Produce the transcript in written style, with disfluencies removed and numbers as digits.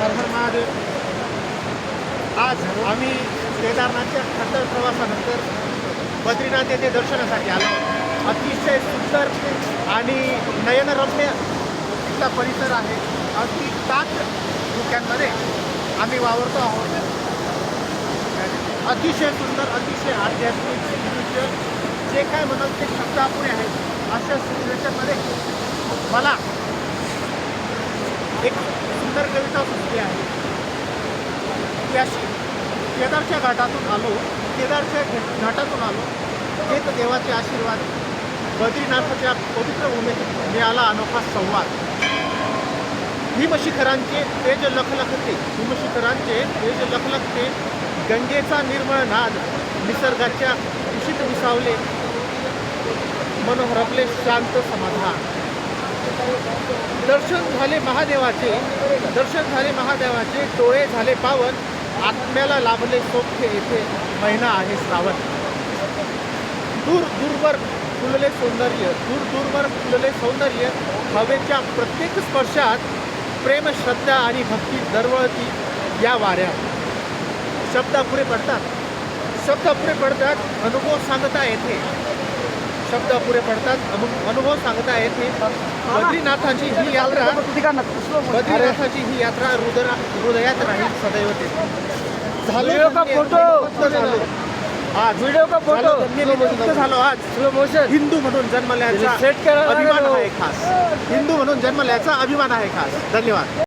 हर हर महादेव. आज आम्ही केदारनाथच्या खंडर प्रवासानंतर बद्रीनाथ येथे दर्शनासाठी आलो. अतिशय सुंदर आणि नयनरम्य इथला परिसर आहे. अगदी 7 धुक्यांमध्ये आम्ही वावरतो आहोत. अतिशय सुंदर, अतिशय आध्यात्मिक दृश्य, जे काय म्हणाल ते शब्द अपुरे आहेत. अशा सिच्युएशनमध्ये मला एक सुंदर कविता सुचली आहे. ती अशी: केदारच्या घाटातून आलो, केदारच्या घाटातून आलो, हेच देवाचे आशीर्वाद. बद्रीनाथाच्या पवित्र भूमीत मिळाला अनोखा संवाद. हिमशिखरांचे तेज लखलखते, हिमशिखरांचे तेज लखलखते, गंगेचा निर्मळ नाद निसर्गाच्या कुशीत विसावले, मनोहरपले शांत समाधान. दर्शन झाले महादेवाचे, दर्शन झाले महादेवाचे, डोळे झाले पावन, आत्म्याला लाभले सौख्य. येथे महिना आहे श्रावण. दूर दूरवर फुलले सौंदर्य, दूर दूरवर फुलले सौंदर्य, हवेच्या प्रत्येक स्पर्शात प्रेम, श्रद्धा आणि भक्ती दरवळती या वाऱ्या. शब्द अपुरे पडतात, शब्द अपुरे पडतात, अनुभव सांगता येते, शब्द अपुरे पडतात, अनुभव सांगता येते. बद्रीनाथाची ही यात्रा, बद्रीनाथाची ही यात्रा हृदयात राहील सदैव. ते वीडियो का फोटो झालो आज, वीडियो का फोटो झालो आज. हिंदू म्हणून जन्मल्याचा सेट करा अभिमान आहे खास, हिंदू म्हणून जन्मल्याचा अभिमान आहे खास. धन्यवाद.